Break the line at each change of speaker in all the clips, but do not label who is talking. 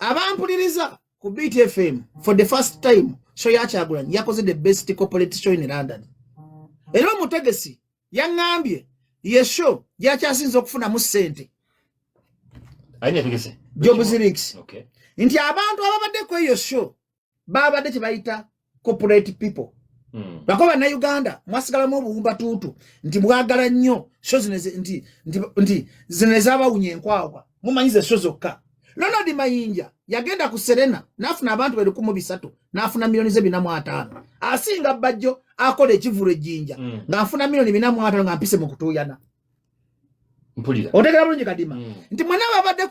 abampuliriza ku BTFM for the first time show ya Kyagulanyi yakoze the best corporate show in London. Era Mutegesi yangambye ye show yakyasinza okufuna mu ssente.
Aine tegese.
Job Zirix.
Okay.
Nti abantu ababadde ku eyo show babadde kibayita corporate people. Bakoba na Uganda mwasigala mu buumba tutu nti bwagala nnyo show nti zinezaba unyenkwagwa mumanyize show zokka. Ronald Mayinja yagenda ku Serena nafuna abantu bali ku 3 nafuna milioni 4.5 asinga bajjo akole ekivule jinja ngafuna milioni 4.5 ngampise mu kutuyana
mpulira
otegera bulungi kadima nti mwana babadde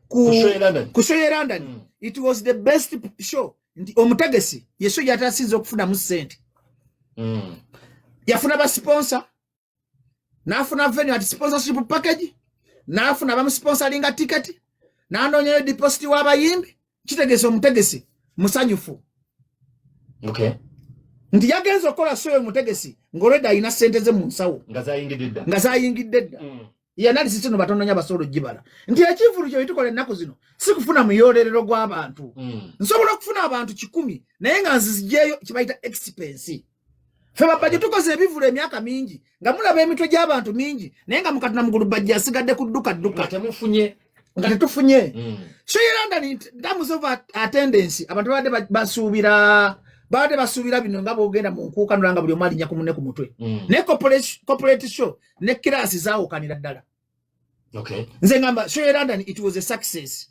ku show ya London it was the best show nti Omutegesi yeso yatasinze okufuna mu sente yafuna ba sponsor nafuna venue at sponsorship package nafuna ba sponsoringa ticket nanonye deposit w'abayimbi kitegese Omutegesi musanyufu.
Okay.
Nti yagenzo kola show Omutegesi ngoreda ina sente ze mu nsawo ngazayingidde dda ya nali sitino batononya basolo jibala nti ekivulu kyo itukole nako zino sikufuna muyolerero gw'abantu nsobola okufuna abantu 10 naye nga nzijeyo kibaita expense feba budget tukoze ebivulu emyaka mingi nga mulaba emitwe gy'abantu mingi naye nga mukatuna mugulu budget asigadde kudduka
temufunye
nga tetufunye show ya London terms of attendance abantu bade basubira bino nga bogenda mu nkuka nulanga buli omali nyakumune ku mutwe ne corporate show ne class zaawo kanira ddala.
Okay.
Nze ngamba show ya London it was a success.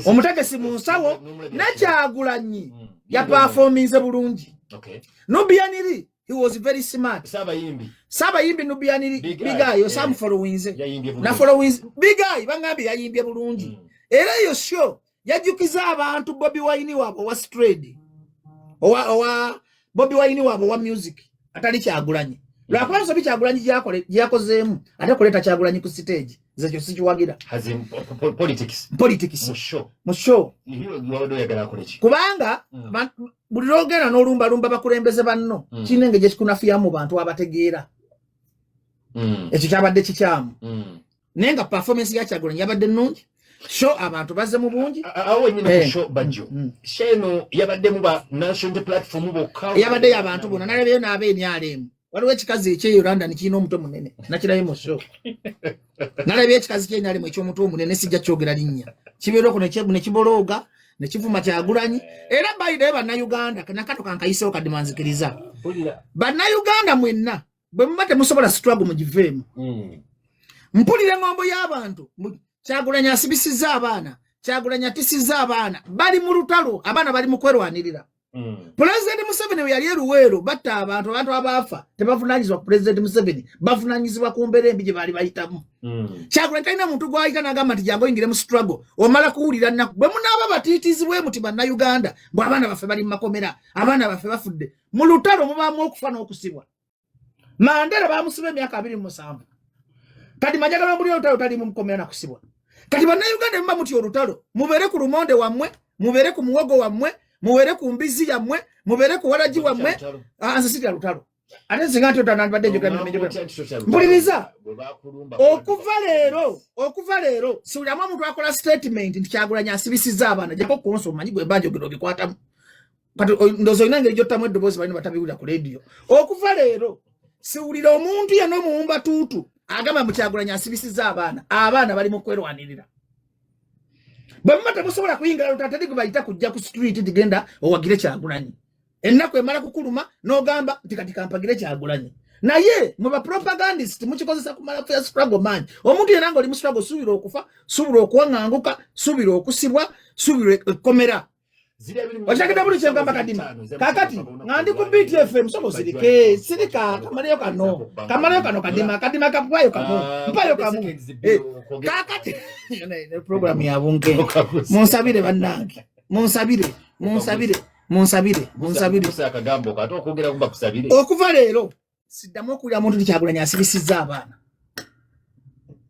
Omutegesi mu nsawo na Kyagulanyi ya performance bulungi.
Okay.
Nubianiri he was very smart. Saba yimbi Nubianiri big guy yo some followings na followings big guy bangambi yayimbye bulungi. Era yo show yajukiza abantu Bobi Wine wabo wa straight. Owa Bobi Wine wabo wa music atali Kyagulanyi lwakwanza Kyagulanyi yakozeemu ate kuleta Kyagulanyi ku stage zekyo sikiwagira politics mu show kubanga buli logera n'olumba bakulembeze banno kinenge gye kikunafiya mu bantu abategeera ekyo kyabadde kikyamu naye nga performance ya Kyagulanyi yabadde nnungi show abantu baze mu bungi
awo nyine show banjo sheno yabadde mu ba national platform bokka
yabadde yabantu bona nalebe n'abeeni alemu waliwo ekikazi ekye London kirina omutwe munene nakirayo mu show nalebe ekikazi kye nalemu eky'omutwe omunene sijja kyogera linnya kibeereko ne kibologa ne kivuma Kyagulanyi era bayide Bannayuganda nakato kankayisewo kadimanzikiriza Bannayuganda mwenna bwe mumate musobola struggle mu giveemu mpulire ngombo y'abantu Kyagulanyi asibisiza abaana Kyagulanyi atisiza abaana bali mu lutalo abaana bali mu kwerwanirira President Museveni we yali eruweero batta abantu abafa tebavunanyizibwa ku President Museveni bavunanyizibwa ku mbeera embi gye bali bayitamu Kyagulanyi talina muntu gw'ayita n'agamba nti jangu oyingire mu struggle omala kuwulira nnaku bwe munaaba batiitizibwe muti Bannayuganda bwe abaana baffe bali mu makomera abaana baffe bafudde mu lutalo mubaamu okufa n'okusibwa Mandela baamusiba emyaka 27 kati majagala mbuli olutalo tali mu mukomera na kusibwa kati Bannayuganda mba muti olutalo mubeere ku lumonde wammwe mubeere ku muwogo wammwe mubeere ku mbizi yammwe mubeere ku walaji wammwe anze sitya lutalo ate nsinga nti otanandibadde njogera mpuliriza okuva leero siwuliramu omuntu akola statement nti Kyagulanyi asibisizza abaana jako konso omanyi gwe mba njogera obikwatamu kati ndowooza olina engeri gy'ottamu eddoboozi balina batabiwulira ku leediyo okuva leero siwulira omuntu yenna omuwumba tuutu agamba mu Kyagulanyi asibisizza abaana bali mu kwerwanirira bamma temusobola kuyingira lutatali kubayita kujja ku street digenda owagire Kyagulanyi ennaku emala kukuluma n'ogamba nti kati kampagire Kyagulanyi naye mu ba propagandist mukikozesa kumala kuya struggle man omuntu yenna ng'oli mu struggle subira okufa subira okuwaŋŋanguka subira okusibwa subira ekkomera Wachakita buli kyengamba kadima kakati ngandi ku BTFM soko sirika kamaleyo kano kadima kapwayo kamo mpayo kamo kakati ne program ya bunke munsabire bannange munsabire
akagambo kato okugera kumba kusabire
okuva leero siddamu okulya muntu Kyagulanyi asibisizza abaana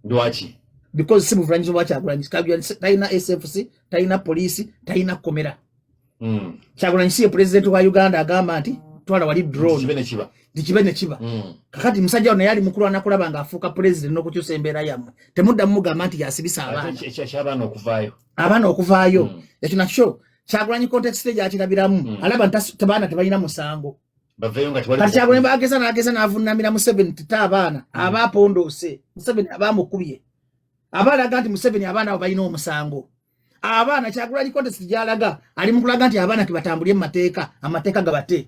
ndwaki
because sibu franjizo wa Kyagulanyi taina SFC taina polisi taina komera Kyagulanyi si president wa Uganda agamba nti twala wali drone dikibene chiba kakati musajja ono yali mukulu anakulaba nga afuuka president n'okukyusa embeera yammwe temudda mugamba nti yasibisa abaana okuvaayo ekyo nakyo Kyagulanyi context gyakirabiramu alaba tabaana tebalina musango kati Kyagulanyi bageza n'avunnamira Museveni tita abaana abaapondoose Museveni abaamukubye abalaga nti Museveni abaana abo balina omusango abaana Kyagulanyi context gyalaga ali mu kulaga nti abaana tibatambulye mu amateeka gabate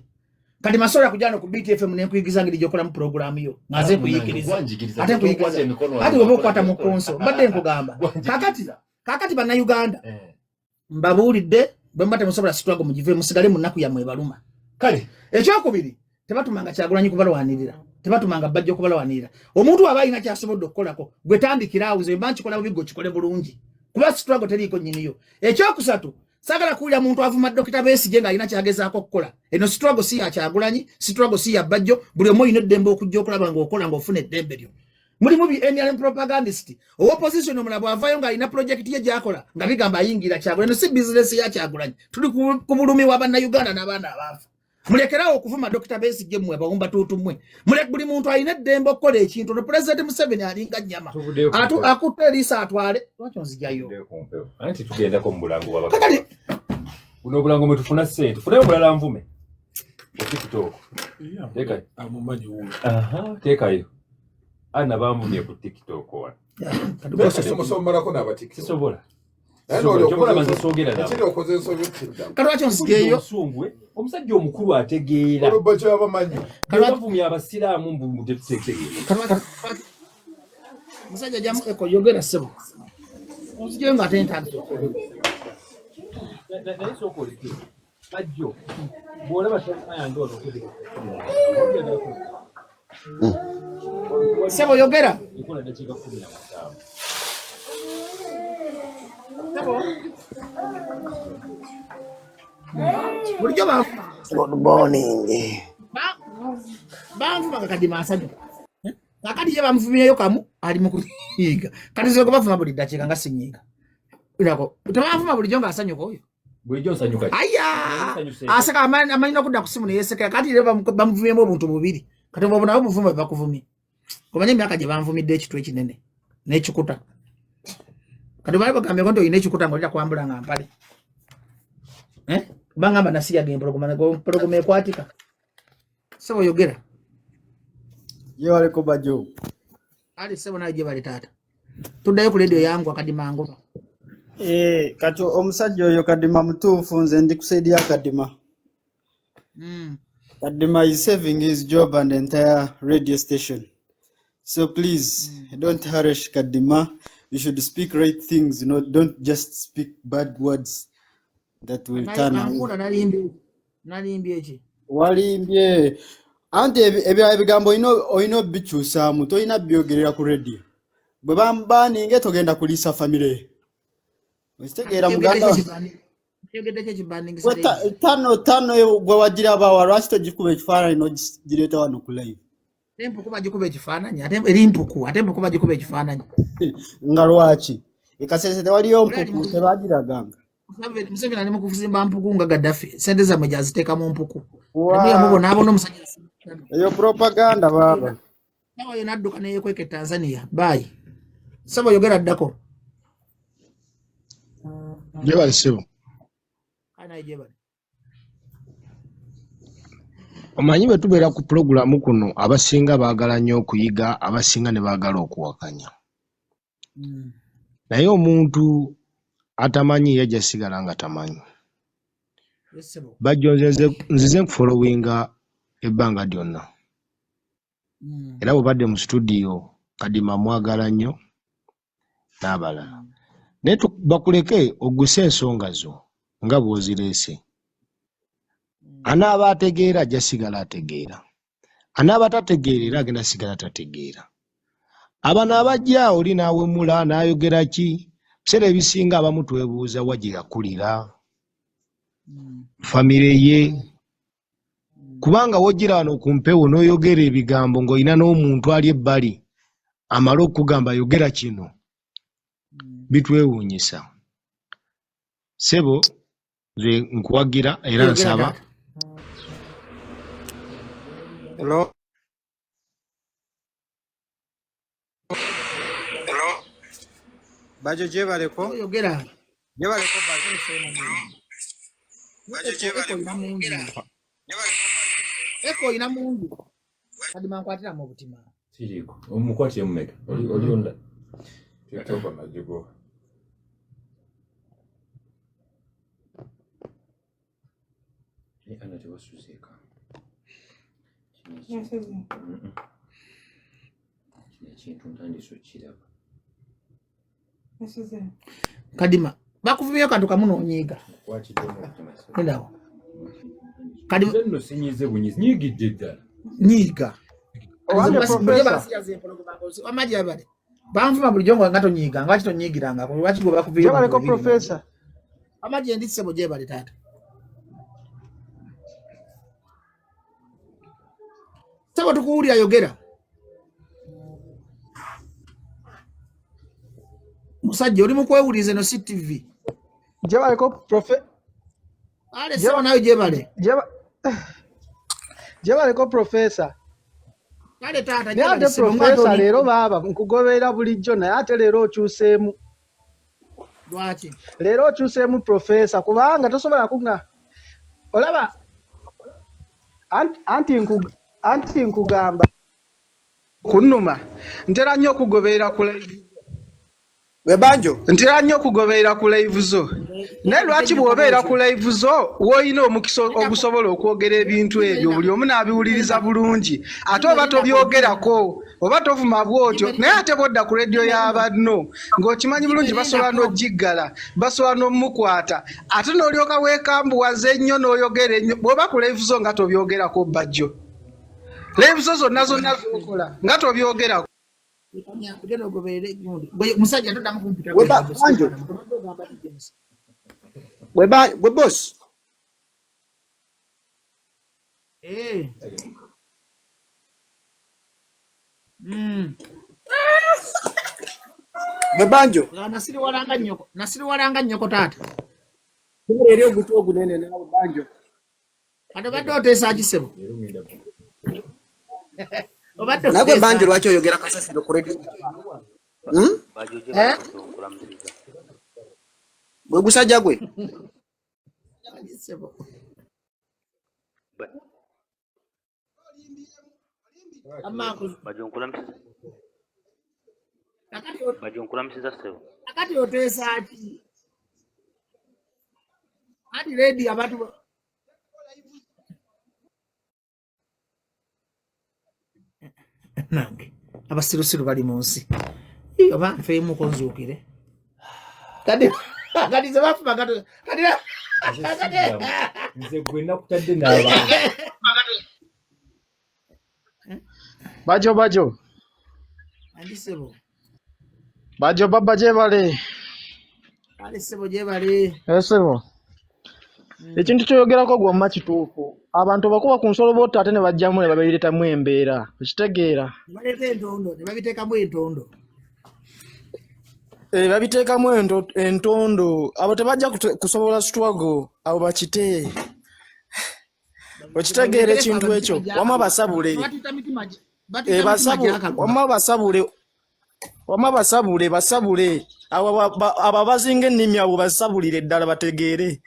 kati masola kujana ku BTFM n'enkuyigiza ngiri gyokola mu programu yo ngaze kuyigiriza ate kuyigiza ati obo kwata mu konso mbadde nkugamba kakati bana Uganda mbabulidde bambate musobola struggle mugive musigale munaku ya mwebaluma kale ekyokubiri tebatumanga Kyagulanyi kubalwanirira tebatumanga bajjo kubalwanirira omuntu abayina kyasobodde okukolako gwe tandikira awuze banchi kola bigo kikole bulungi kuba struggle teriko nyiniyo ekyokusatu sagala kuulya muntu avuma Dr. Besigye nga alina kyagezaako okukola eno struggle si ya Kyagulanyi struggle si ya bajjo buli omu alina eddembe okujja okulaba ng'okola ng'ofuna eddembe lyo mulimu bi NRM propagandist opposition omulabo avayo nga alina project ye gyakola nga bigamba ayingira Kyagulanyi si business ya Kyagulanyi tuli ku bulumi wa Bannayuganda n'abaana abaava mulekerawo okuvuma Dr. Besigye mmwe bawumba tuutumwe buli muntu alina eddembe okukola ekintu no President Museveni alinga nnyama akutte erisa atwale lwaki onzijayo
anti tugendako mu bulango bwabakati buno obulango mwe tufuna ssente tufunayo mulala nvume TikTok tekayo amumanyi wuyo tekayo ana bamvumye ku TikTok wana
kati musomarako n'abatiktok
sisobola omusajja omukulu ategeera bavumya abasiraamu mbutetutegeera
musajja jamu ekoyogera sebo onzijeyo nga atentandise
naye sookoleke bajjo bw'olaba tayange ono
sebo yogera
ekola dakiika 15
bulijjo
good morning
banvuma kakadima asajja kakati ye bamuvumireyo kamu ali mu kuyiga kati zeko bavuma buli ddakiika nga sinyiiga irako tebavuma bulijjo nga asanyuka oyo
bulijjo nsanyuka
aya aseka amanyina okudda ku simu neyesekera kati ire bamuvumyemu obuntu bubiri kati obwo nabo muvuma bakuvumye kumanya emyaka gye banvumidde ekitu ekinene n'ekikuta kati bali bagambye ngo nti oyina ekikuta ng'olira kwambula nga mpale bangamba nasiya gempologoma ekwatika sebo yogera
yo aliko bajo
ali sebo naye gye bali taata tuddayo ku leediyo yangu akadima ngoba
kati omusajja oyo kadima mutuufu nze ndi kusaidia kadima Kadima is saving his job and the entire radio station. So please, don't harass Kadima. You should speak right things, don't just speak bad words that will turn away. Walimbye. Ante ebigambo oyino bikyusa mu toyina byogerera ku radio. Bwe bambani nge togenda kulisa family. Westegeera muganda. Tano gwe wagira abawa lwaki togikuba ekifaananyi n'ogireeta wano ku live.
Tempukuba gikuba ekifaananyi ate empuku ate empukuba gikuba ekifaananyi
nga lwaki ekasese tewaliyo mpuku tebagiraganga
Museveni ali mu kuzimba mpuku nga Gaddafi sente zammwe gyaziteeka mu mpuku mubona abona omusajja
eyo propaganda baba
nawe yo nadduka neyekweka Tanzania bayi sabo yogera ddako
jebali sebo
kana jebali
omanyi bwe tubeera ku pulogulaamu kuno abasinga baagala nnyo okuyiga abasinga ne baagala okuwakanya naye omuntu atamanyi yajja sigala nga tamanyi bajjo nzize nkufolowinga ebbanga lyonna era bw'obadde mu studio Kadima mwagala nnyo n'abalala naye bakuleke ogguse ensonga zo nga bw'ozireese anaaba ategeera ajja sigala ategeera anaaba tategeera era agenda sigala tategeera abano abajja oli naawemula n'ayogera ki biseera ebisinga abamu twebuuza wa gye yakulira famire ye kubanga wojjira wano ku mpewo n'oyogera ebigambo ng'olina n'omuntu ali ebbali amale okugamba yogera kino bitwewuunyisa sebo nze nkuwagira era nsaba
Hello. Bajo jebaleko.
Oyogera.
Jebaleko bajo.
Eko ina mungu. Kadi mankwatira mu butima.
Siriko. Omukwatire mumeka. Oli onda.
Titoba majigo.
Ni ana tewasuzeka. Kintu ntandiso kiraba.
Kadima. Bakuvumye kantu kamunonyiga.
Kwatire mu butima.
Ndawo. Kadima
Nno sinyize bunyizi nyigidde ddala.
nyiga.
Owange professor.
Amaji abale. Banvuma buli jongo ngato nyiga, ngwaki to nyigiranga. Lwaki go bakuvumye.
Jebaleko professor.
Amaji endise boje bale tata. Sabo tukuwulira yogera. Musajja oli mukwewulize no CTV.
Jebaleko professor.
Ale sabo nayo jebale.
Jebaleko professor.
Kale tata
Yade professor lero baba nkugobera bulijjo naye ate lero okyuseemu.
Lwaki?
Lero okyuseemu professor kubanga tosobola kunga. Olaba anti nkugamba kunnuma ntera nnyo okugoberera ku live.
Webanjo
Ntera nnyo okugoberera ku live zo. Naye lwaki bw'obeera ku live zo w'olina omukisa ogusobola okwogera ebintu ebyo buli omu n'abiwuliriza bulungi ate oba tobyogerako oba tovuma bwotyo naye ate bodda ku rediyo y'abanno ng'okimanyi bulungi basobola n'ogiggala basobola n'omukwata ate n'olyoka weekambuwaza ennyo n'oyogera ennyo bw'oba ku live zo nga tobyogerako bajjo live zo zonna z'okola nga tobyogerako.
Musajja todamu kumpita.
Webanjo we boss Webanjo
Nasiri walanga nyoko tata.
eri ogutu ogunene nawe banjo
Ate badde oteesa akisebo.
nagwe banjo lwaki oyogera kasasiro ku radio gwe gusajja gwe
Akati oteesa aki. Ati ready abantu nange abasirusiru bali mu nsi oba nfeemu konzuukire kati ze bafuba
Nze gwe nakutadde n'abantu.
Bajo
andisebo
bajo baba jebale
ale sebo jebale
esebo ekintu kyoyogerako gwomma kituufu abantu bakuba ku nsolo bota ate ne bajjamu ne babiretamu embeera okitegeera
baleta entondo ne babiteekamu entondo
babiteekamu entondo abo tebajja kusobola struggle abo bakite okitegeera ekintu ekyo wama basabule wama basabule abo bazinga ennimi abo basabulire ddala bategeere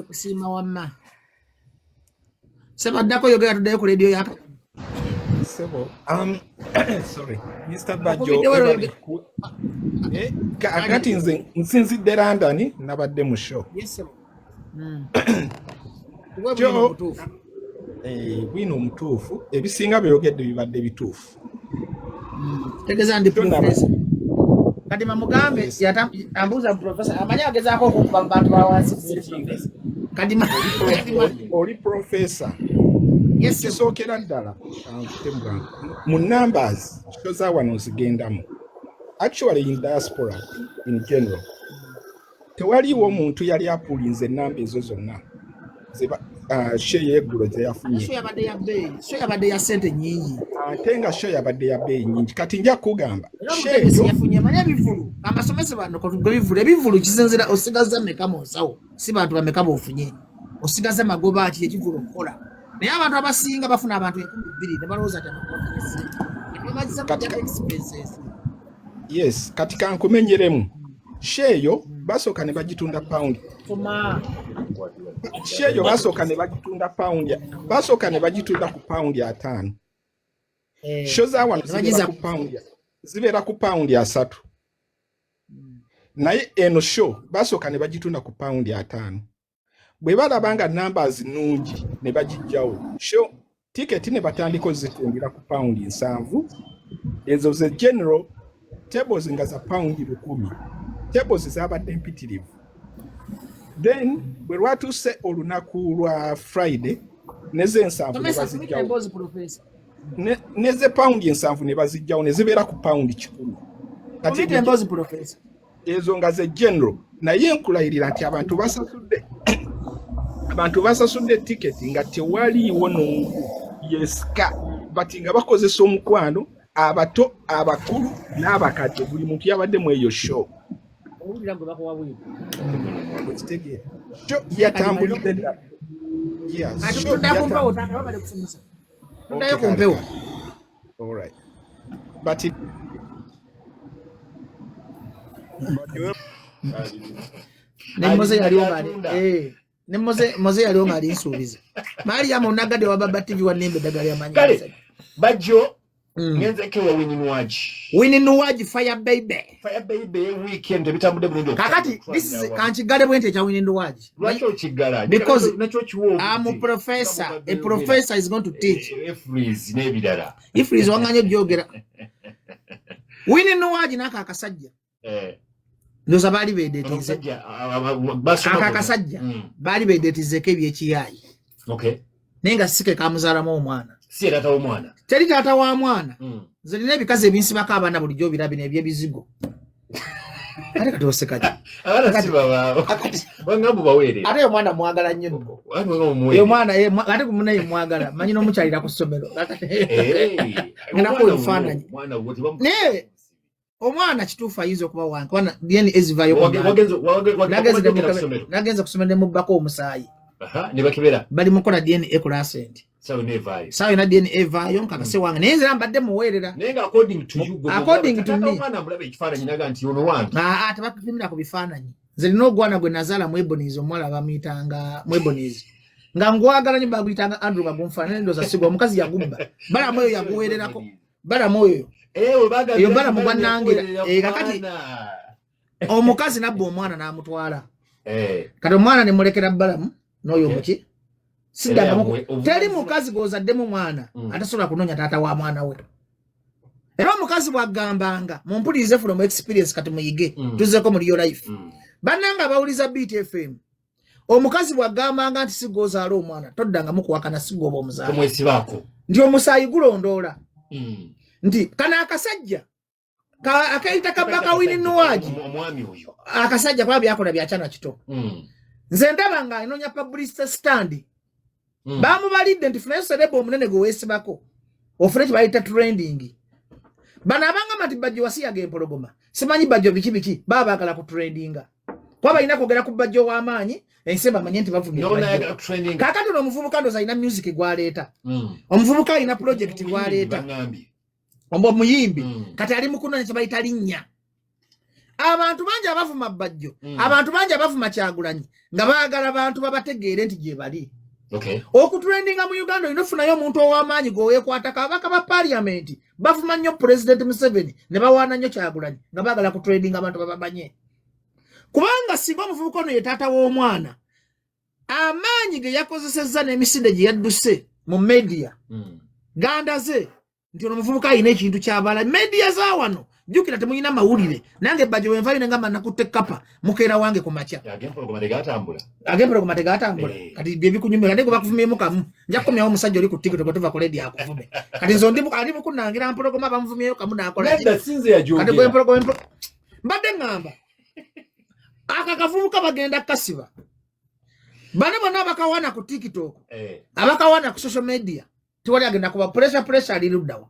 kusiima wamma sebaddako yogera tuddayo ku rediyo yaka
Sebo. Sorry. Mr. Bajo. Kakati nsinzidde London nabadde mu show.
Yes sebo.
Bwino omutuufu ebisinga byogedde bibadde bituufu.
Tegeza ndi professor. Kati mamugambe ambuza professor amanya agezaako okukuba mu bantu bawansi. Kati
oli professor.
Yes sebo.
Kisookera ddala mu numbers kikoza wano zigendamu. Actually in diaspora in general tewaliwo omuntu yali apulinze ennamba ezo zonna share y'eggulo ze yafunye.
Show yabadde ya ssente nnyingi.
Ate nga show yabadde ya bbeeyi nnyingi kati nja kugamba
yafunye manya ebivulu amasomesa bano ebivulu kisinzira osigaza meka mu nsawo si bantu bameka b'ofunye osigaza magoba ati ekivulu okukola naye abantu abasinga bafuna abantu 2,000 ne balowooza ati amakonferensi kujja expenses.
Yes, kati kankumenyeremu sheeyo basooka ne bagitunda pound. Sheeyo basooka ne bagitunda pound, basooka ne bagitunda ku pound 5. Sho za wano zibeera ku pound 3. Naye eno show basooka ne bagitunda ku pound 5. Bwe balabanga numbers nungi ne bagijjawo show ticket ne batandika zitundira ku pound 7. Ezo ze general tables nga za pound 10. Tables zabadde mpitirivu. Then bwe lwatuuse olunaku lwa Friday neze 7 ne bazijjawo. Neze pound 7 ne bazijjawo ne zibeera ku pound 10.
Kati tembozi professor.
Ezo nga ze general naye nkulayirira nti abantu basasudde ticket nga tewaliiwo nungu yeska bati nga bakozesa omukwano abato abakulu n'abakadde buli muntu yabadde mu eyo show. Yatambulidde ddala. All right. But
Nemoze yali omali nsuubiza. Mariam onagadde wa Baba TV wa Nembe dagali amanyi.
Kale Bajjo ngenze kewa Winnie Nuwaji
Fire Baby
weekend bitambudde bulungi.
Kakati this is kanchigale bwente cha Winnie Nuwaji.
Lwaki okigala?
Because
nacho kiwo.
I'm a professor. A professor is going to teach.
Ifreeze nebirala.
Ifreeze wanganye byogera. Winnie Nuwaji naka akasajja. Ndoza bali bedetize. Akakasajja. Bali bedetize kebyekiyai.
Okay.
Nenga sike kamuzala mu omwana.
Si tata w'omwana.
Teri tata wa mwana. Zalina ebikaze ebinsibako abaana bulijjo birabi nebyebizigo. Ate kati osekaje.
Abana si baba. Bangabu bawerera.
Ate omwana mwagala nnyo. Yo mwana ate kumunaye mwagala. Manyi n'omukyalira ku ssomero. Nako ebifaananyi. Ne omwana kituufu ayinza okuba wange. Wana DNA ezivayo ku nagenza kusomera ne mubbako omusaayi.
Ne bakibera.
Bali mukola DNA ku Lancet. Sawa na DNA evaayo nkakase wange. Nenze mbadde muweerera.
Nenga according to you.
According to me.
Omwana mulabe ekifaananyi naga nti ono wange.
Tebakupimira ku bifaananyi. Nze nina ogwana gwe nazaala mu Ebonizi omuwala bamuyitanga mu Ebonizi. Nga ngwagala nyo baguyitanga Andrew Bagumfaanane ndoza sigwa omukazi yagubba. Bala moyo yaguweererako. Bala moyo. Eyo bala mugwanangira. Kakati omukazi nabba omwana n'amutwala. Kati omwana ne mulekera balamu n'oyo muki. Teri mukazi gozaddemu mwana atasobola kunonya taata wa mwana we. Era omukazi bwagambanga mumpulirize from experience kati muyige tuzeko muri your life. Bannanga bawuliza BTFM. Omukazi bwagambanga nti sigozaala omwana toddanga mukuwakana sigoba omuzaala.
Omwesibako.
Ndi omusaayi gulondoola. Nti kana akasajja akaita kabaka Winnie Nuwaji.
Omwami oyo.
Akasajja kwa byakola byachana kito. Nze ndabanga inonya publicity stand. Bamubalidde nti funa selebo omunene gwe weesibako. Ofune kibayita trending. Bana abanga mati Bajjo wasiyaga empologoma. Simanyi Bajjo biki baagala ku trendinga. Kwa balina kwogera ku Bajjo w'amaanyi ensemba amanyi nti bavumye. Kakati n'omuvubuka ndoza alina music gwaleeta. Omuvubuka alina project gwaleeta. Ombo muyimbi. Kati ali mukunonya kibayita linnya. Abantu bangi abavuma Bajjo. Abantu bangi abavuma Kyagulanyi. Nga baagala abantu babategeere nti gye bali.
Okay.
Okutrendinga mu Uganda inofunayo omuntu ow'amaanyi gwekwata kabaka ba parliament bafuma nnyo President Museveni ne bawaana nnyo Kyagulanyi nga baagala kutrendinga abantu babamanye. Kubanga singa omuvubuka ono ye taata w'omwana amaanyi ge yakozesezza n'emisinde gye yadduse mu media gandaze nti ono omuvubuka alina ekintu ky'abala media za wano jukira temuyina mawulire nange Bajjo wenvayo nengamba nakutte kapa mukeera wange ku makya
agempologoma tegatambula
kati bye bikunyumira ndego bakuvumyemu kamu nja kukomyawo omusajja oli ku TikTok tuva ku ledi akuvume kati nzo ali mukunangira mpologoma bamuvumyeyo kamu nakola kati gwe mpologoma mbadde ngamba aka kavubuka bagenda kasiba bane bonna bakawana ku TikTok abakawana ku social media tiwali agenda kuba pressure ali luddawa.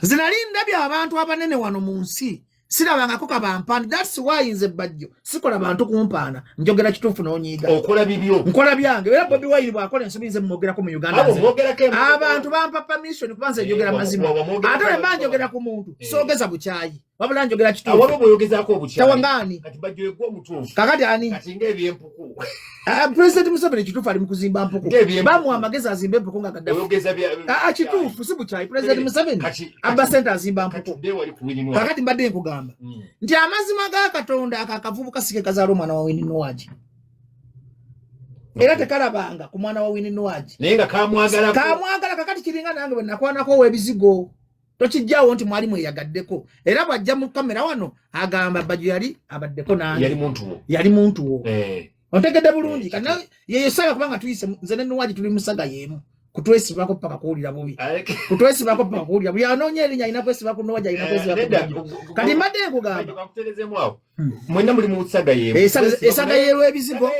Zinalinda bya abantu abanene wano mu nsi sirabangako kabampani. That's why nze Bajjo sikola bantu kumpaana njogera kituufu n'onyiiga
okola bibyo
nkola byange era Bobi Wine bw'akola ensobi nze mwogerako mu Uganda abantu bampa permission kubanza njogera mazima ate ne banjogera ku muntu soogeza bukyayi wabula njogera kituufu
awabo boyogezaako obukyayi
tawangani
kati Bajjo yegwa omutuufu
kakati ani
kati ng'ebyempuku
President Museveni kituufu ali mu kuzimba mpuku bamuwa amagezi azimba empuku nga Gaddafi
oyogeza bya
kituufu si bukyayi President Museveni abba sente azimba mpuku kakati mbadde nkugamba nti amazima ga Katonda akakavubu kasike kazaala omwana wa Winnie Nuwaji era tekalabanga ku mwana wa Winnie Nuwaji
naye nga kamwagala
kakati kiringa nange bwe nakwanako ow'ebizigo tokijjawo nti mwali mweyagaddeko era bw'ajja mu kamera wano agamba Bajjo yali abaddeko nange yali muntu wo ontegedde bulungi kana ye saga kubanga tuyise nze ne Nuwaji tuli musaga yemu kutwesibako paka kuwulira bubi kutwesibako paka kuwulira buli anoonye erinnya alina kwesibako Nuwaji alina kwesibako kati mbadde nkugamba
bakutereezemu awo mwenna muli mu saga yemu
esaga yeeru ebizigo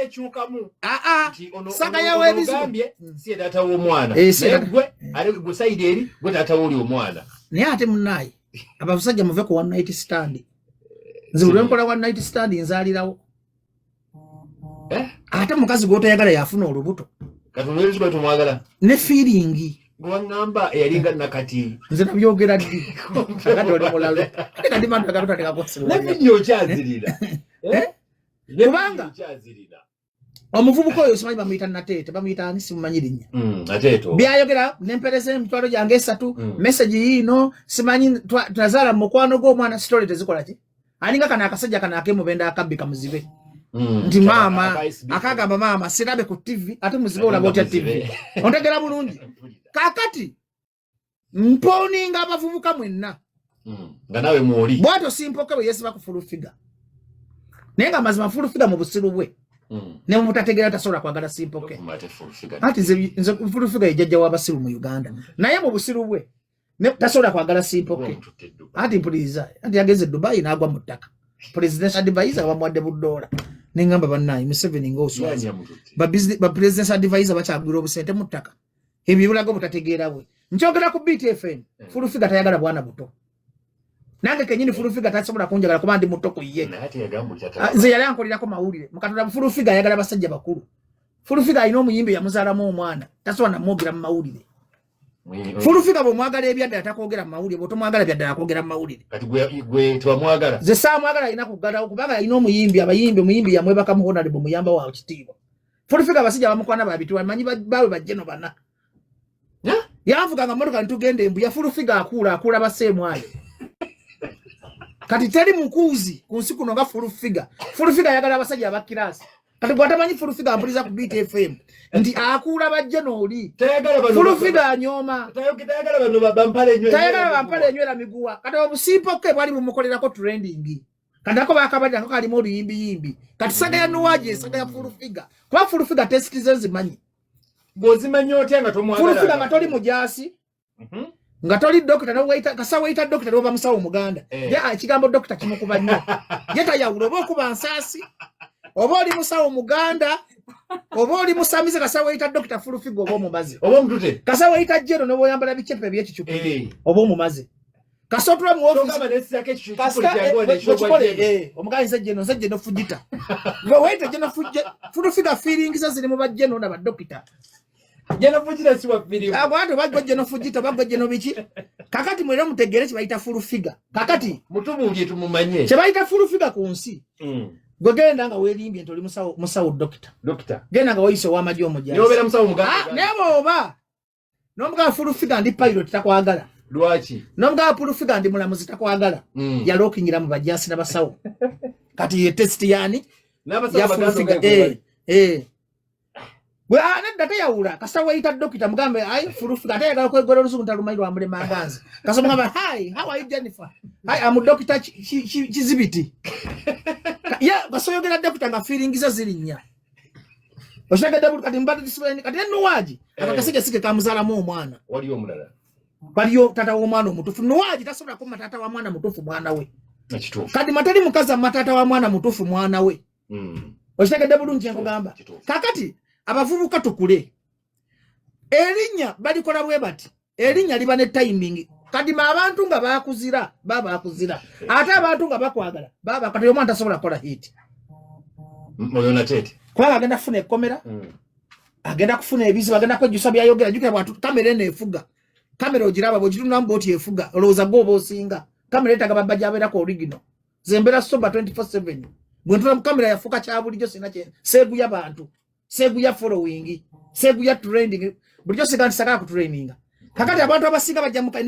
saga yeeru ebizigo si taata w'omwana naye gwe sayidi eri gwe taata w'oli omwana
naye ate munnaye abasajja muve ku one night stand nze buli lwenkola one night stand nzaalirawo ate mukazi gw'otoyagala yafuna olubuto
kati olw'ebizigo tumwagala
ne feeling
gwaŋŋamba eyalinga nakati
nze nabyogera ddi kakati oli mulalo ate kati bantu agalutatekakosewa
ne vidiyo okyazirira
kubanga omuvubuka oyo simanyi bamuyita Nateete bamuyita ani simumanyi linnya byayogera nempereza emitwalo gyange 3 message yiino simanyi twazaala mu mukwano gw'omwana sitole tezikola ki aninga kana akasajja kana akemubenda akabbi kamuzibe nti maama akagamba maama sirabe ku TV ate muzibe olaba otya TV ontegera bulungi kakati mponinga abavubuka mwenna
nga nawe mwoli
bwato simpoke bwe yesiba ku full figure naye nga mazima full figure mu busiru bwe ne mutategera tasobola kwagala simpoke ati nze full figure ejjajja w'abasiru mu Uganda naye mu busiru bwe ne tasobola kwagala simpoke ati mpuliza ati yageze Dubai n'agwa mu ttaka president advisor bamwadde buddola nengamba bannayi Museveni ng'oswaza ba president advisor bakyagwira obusente mu ttaka ebyo bulago butategeera bwe nkyogera ku BTFM full figure tayagala bwana buto nange kenyini full figure tasobola kunjagala kuba ndi muto ku ye nze yali ankolirako mawulire mukatonda full figure ayagala basajja bakulu full figure alina omuyimbi yamuzaalamu omwana tasobola namwogera mu mawulire full figure bw'omwagala ebyadde atakwogera mu mawulire bw'otomwagala byadde akwogera mu mawulire
kati gwe tewamwagala
ze saamwagala alina kuggalawo kubanga alina omuyimbi omuyimbi yamwebaka mu honorable muyamba wa kitiibwa full figure abasajja bamukwana babitiwa manyi bawe bajjeno bana yanvuganga mmotoka ntugende embuya full figure akuula baseemwayo kati teri mukuuzi ku nsi kuno nga full figure ayagala abasajja abakiraasi kati gwatamanyi full figure ampuliza ku BTFM nti akuula bajjeno oli full figure anyooma tayagala bampale enywera miguwa kati obusimpoke bwali bumukolerako trending kati ako bakabajja ako kalimu oluyimbi kati saga ya Nuwaji saga ya full figure kuba full figure testize zimanyi
bw'ozimanyi otya nga tomwagala
full figure nga toli mujaasi nga toli dokita n'owaita kasa waita dokita n'oba musawo Muganda ekigambo dokita kimukuba nnyo ye tayawula oba okuba nsaasi oba oli musawo Muganda oba oli musamize kasa waita dokita full figure oba omumaze
oba omutute
kasa waita jero n'oba oyambala bicepe eby'ekicupiri oba omumaze kasa otula mu office omuganyiza jeno fujita waita jeno full figure feelings ziri mu bajjeno na badokita
jeno fujita siwa video
abantu bagwa jeno fujita bagwa jeno biki kakati mwera mutegere kibayita full figure kakati
mutubuulye tumumanye
kibayita full figure ku nsi gwegenda nga weerimbye nti oli musawo dokita genda nga wayise ow'amagye omujaasi
yobera musawo Muganda
naye bw'oba n'omugaba full figure ndi pilot takwagala
lwaki
n'omugaba full figure ndi mulamuzi takwagala yalookingira mu bajaasi n'abasawo kati ye test yani ya full figure nedda teyawula kasa wayita dokita mugambe ayi full figure ate yagala kweggola olusuku ntalumanyi lwamulema aganzi kasa mugamba hi how are you Jennifer hi am dokita Kizibiti gasoyogera dokita nga feelings ziri nnya oshagedde buli kati mbadde disibuleni kati Nuwaji akakasige kamuzaalamu omwana
waliyo omulala
waliyo tata w'omwana omutuufu Nuwaji tasobola kumma tata wa mwana mutuufu mwana we kati matali mukazi amma tata wa mwana mutuufu mwana we oshagedde bulungi enkugamba kakati abavubuka tukule erinnya balikola bwe bati erinnya liba ne timing kadima abantu nga bakuzira baba akuzira ate abantu nga bakwagala baba kati omwana tasobola kola hit
moyo na tete
kwa agenda kufuna ekomera agenda kufuna ebizi agenda kwejjusa byayogera jukira bwatu kamera ene efuga kamera ogiraba bwogituna mboti efuga olowooza goba osinga kamera etaga babajja abeerako original zembera soba 24/7 bwentula mu kamera yafuka kya bulijjo sina kye seegu y'abantu seegu ya following seegu ya trending bulijjo sigandi saka ku traininga kakati abantu abasinga bajja muka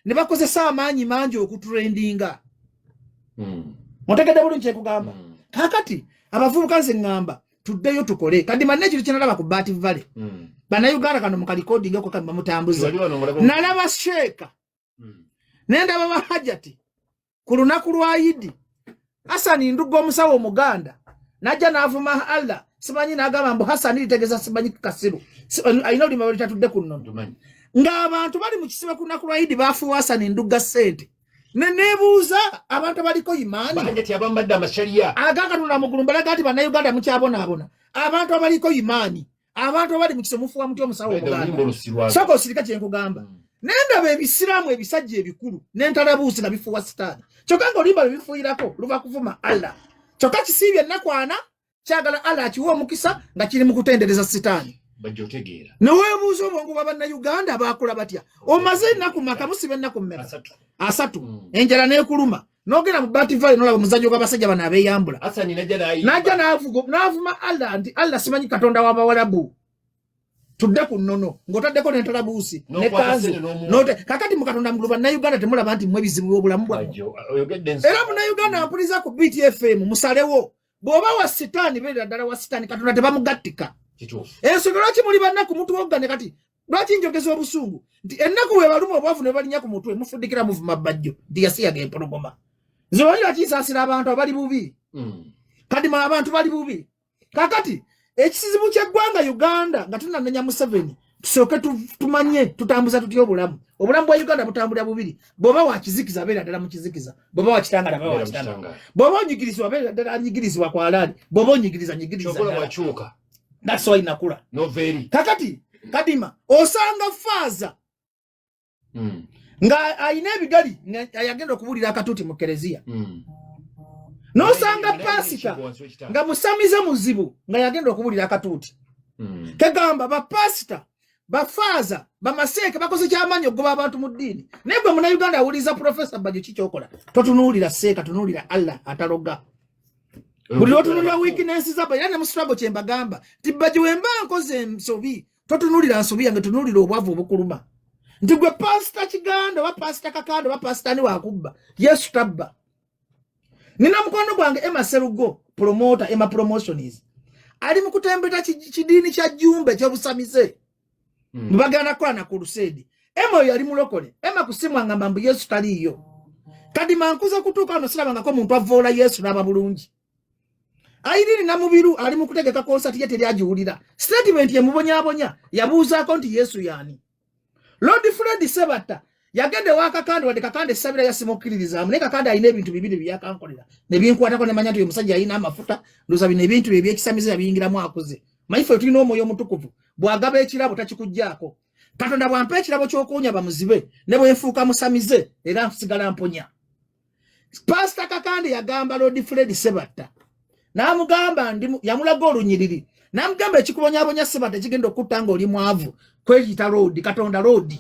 ne bakozesa amaanyi mangi okutrendinga mutegedde bulungi ekugamba kakati abavubuka nze ngamba tuddeyo tukole kadima n'ekintu kyenalaba ku Bat Valley bannayuganda kano mu recording ko kamba mutambuza nalaba sheeka nendaba bahajati ku lunaku lwa Idi Hasani ndugo omusawo omuganda najja n'avuma Allah simanyi n'agamba mbu Hasani litegeza simanyi kasiru ayina olima bali tatudde ku nnono ng'abantu bali mu kisibo ku lunaku lwa Idi baafuwa Hasani nduga ssente nebuuza abantu abaliko imaani
bahajati abambadde amasharia
agakatunda mugulumba lagati bannayuganda mukyabonaabona abantu abaliko imaani abantu abali mu kiso mufuwa muti omusawo omuganda soko osirika kyenkugamba nendaba ebisiraamu ebisajja ebikulu n'entalabuusi nga bifuwa sitaani kyokka ng'olimba bifuuyirako luva kuvuma Allah kyokka kisiibye ennakwana kyagala Allah akiwa omukisa nga kiri mu kutendereza sitaani
bajja otegeera
neweebuuza obwongu bwa bannayuganda baakula batya omaze ennaku maka musiba ennaku mmeka asatu enjala n'ekuluma n'ogenda mu Bat Valley n'olaba omuzannyo gw'abasajja bano abeeyambula najja n'avuma Allah nti Allah simanyi katonda w'Abawarabu tudde ku nnono ng'otaddeko n'entalabuusi ne kanzu kakati mu katonda mugulu bannayuganda temulaba nti mmwe ebizibu by'obulamu bwammwe era munnayuganda mpuliriza ku BTFM musalewo bw'oba wa sitaani beera ddala wa sitaani katonda tebamugattika ensonga lwaki muli bannaku muntu woggane kati lwaki njogeza obusungu nti ennaku we baluma obwavu ne balinya ku mutwe mufuddikira muvuma bajjo nti yasiyaga empologoma nze wali wakisaasira abantu abali bubi kadima abantu bali bubi kakati ekisizibu ky'eggwanga Uganda nga tunanenya Museveni tusooke tumanye tutambuza tutya obulamu bwa Uganda butambulira bubiri bw'oba wakizikiza abeera ddala mu kizikiza bw'oba wakitangala abeera wakitangala bw'oba onyigirizibwa abeera ddala anyigirizibwa kwa alaali bw'oba onyigiriza
wakyuka
that's why nakula
no very
kakati kadima osanga faaza nga ayina ebigali yagenda okubulira akatuuti mu kereziya n'osanga pasika nga musamize muzibu nga yagenda okubulira akatuuti kegamba bapasita bafaaza bamaseeke bakoze kyamaanyi okugoba abantu mu ddiini naye gwe munnayuganda awuliriza Profesa Bajjo kikyokola totunuulira seeka tunuulira Allah ataloga buli lwotunuulira weakness zaba era ne mu struggle kye mbagamba nti Bajjo wemba nkoze ensobi totunuulira nsobi yange tunuulira obwavu obukuluma nti gwe pasita Kiganda oba pasita Kakanda oba pasita ni wakubba Yesu tabba nina mukono gwange Emma Serugo promoter Emma Promotions ali mu kutembeta kidiini kya Jumbe ky'obusamize mbagana kwa na kurusedi Emma yali mulokole Emma kusimwa ngamba mbu Yesu taliyo kadi mankuza kutuka no siraba ngako muntu avola Yesu naba bulungi ayiriri na mubiru ali mu kutegeka concert ye teri ajiwulira statement ye mubonya yabuuza ko nti Yesu yani Lord Fred Sebata yagende wakakande wadde kakande sabira yasimukiririza ne kakande ayina ebintu bibiri byakankolera ne binkwatako ne manya tu omusajja ayina amafuta ndoza bino ebintu ebyekisamize yabiyingiramu akuze mayife tulina omwoyo omutukuvu bwagaba ekirabo takikujjaako katonda bwampa ekirabo ky'okuwonya bamuzibe ne bwenfuuka musamize era nsigala mponya Pastor Kakande yagamba Lord Fred Sebata n'amugamba yamulaga olunyiriri n'amugamba ekikubonyabonya Sebata kigenda okutta ng'oli mwavu kweyita road katonda road.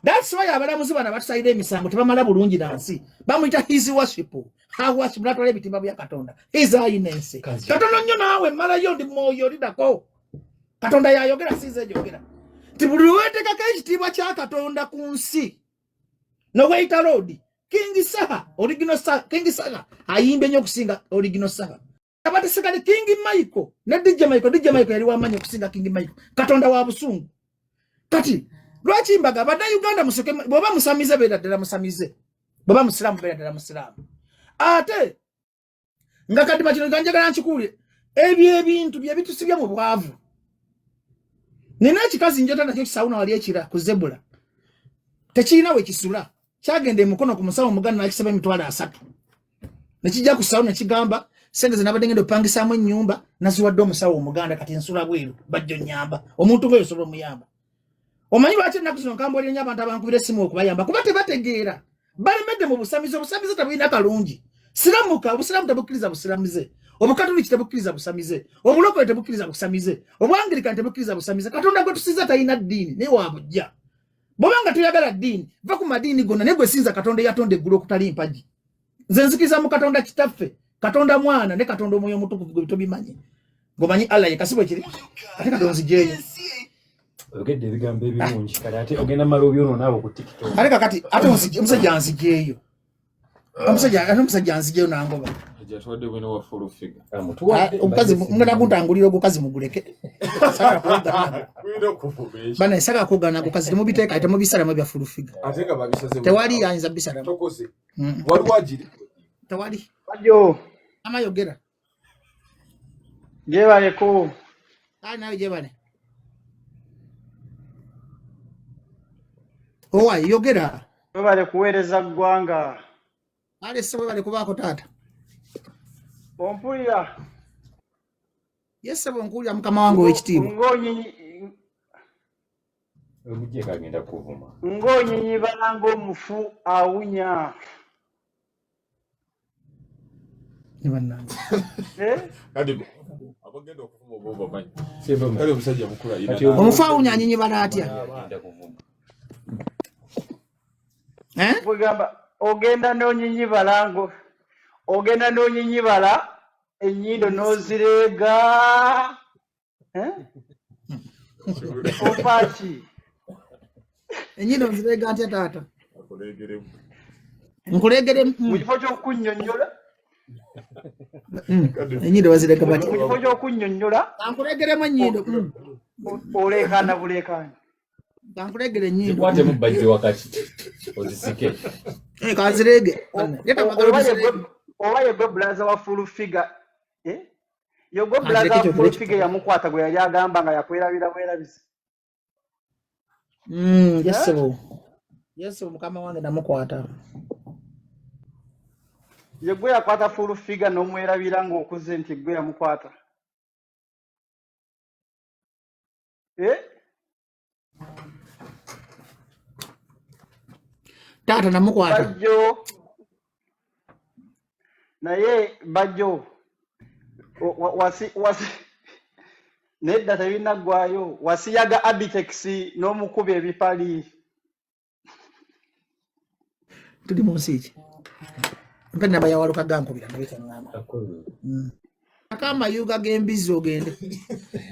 That's why abalamuzi bana batusaide emisango tebamala bulungi nansi bamuyita his worship how worship natole bitimba bya katonda his highness katonda nnyo naawe malayo ndi moyo lidako katonda yayogera size jogera tibuluwete kakekitibwa kya katonda ku nsi no wait road King Saha original Saha King Saha ayimbe nnyo kusinga original Saha abate sekali King Michael ne DJ Michael yali wamanya kusinga King Michael katonda wa busungu kati lwaki mbaga bada Uganda musoke boba musamize beda ddala musamize boba musiramu beda ddala musiramu ate nga kadima kino ganjagala nkikule ebintu bye bitusibya mu bwavu nina ekikazi njota nakyo kisawuna wali ekira ku Zebula tekirina we kisula kyagende mukono ku musawo muganda nakisaba emitwalo 3 nekijja ku sawuna kigamba sente zinabadde ngendo pangisamu ennyumba naziwadde omusawo omuganda kati nsula bweru bajjo nyamba omuntu gwe yosolo muyamba Omanyi lwaki ennaku zino nkamboola nnyo abantu abankubira essimu okubayamba kuba tebategeera balemedde mu busamize tebulina kalungi siramuka obusiramu tebukkiriza busiramize obukatoliki tebukkiriza busamize obulokole tebukkiriza busamize obwangirikani tebukkiriza busamize katonda gwe tusinza talina ddiini naye wabujja bw'obanga tuyagala ddiini va ku madiini gonna naye gwe sinza katonda eyatonda eggulu okutali mpagi nze nzikiriza mu katonda kitaffe katonda mwana ne katonda omwoyo omutukuvu gwe tobimanyi ng'omanyi allah ye kasi bwe kiri ate katonda nzijeeyo
ogedde ebigambo ebirungi kale ate ogenda mala obyono naawe ku TikTok
ate kakati ate omusajja nzijeeyo omusajja nzijeeyo nangoba
jatwadde bwena wa full figure
omukazi ngenda kuntangulira ogukazi muguleke bana saka kugana gukazi temubiteeka ate mubisalamu bya full figure
ate nga babisaze
tewali yanza bisalamu
tokose walwajiri
tewali
Bajo
amayogera
jebaleko
nawe jebale owaye yogera
webale kuweereza ggwanga
ale se webale kubaako taata
ompulira
yese bonkulira mukama wange w'ekitiibwa
omujje kagenda kuvuma
ng'onyinyi balanga omufu awunya
kadi abagenda okuvuma oba obamanyi kale omusajja mukulu ayina
omufu awunya anyinyi bala atya
bwegamba ogenda n'onyinyi balango ogenda n'onyinyi bala ennyindo n'ozireega opaaki
ennyindo nzireega ntya taata nkuleegere
mu kifo ky'okunnyonnyola
ennyindo bazireega
mu
batya
kifo ky'okunnyonnyola
kankuleegeremu ennyindo
oleekaana buleekaana
kankuleegere ennyindo
zikwatemu bajje wakati ozisike
kanzireege
oba yegwe bulaza wa full figure yegwe bulaza wa full figure yamukwata gwe yali agamba nga yakwerabira bwerabise
yesebo mukama wange namukwata
yegwe yakwata full figure n'omwerabira ng'okuze nti gwe yamukwata
taata namukwata
bajjo naye bajjo wasi nedda tebinaggwayo wasiyaga abitex n'omukuba ebipali
tuli mu nsi ki mpe nabayawaluka gankubira nabekangamba akamayuga g'embizi ogende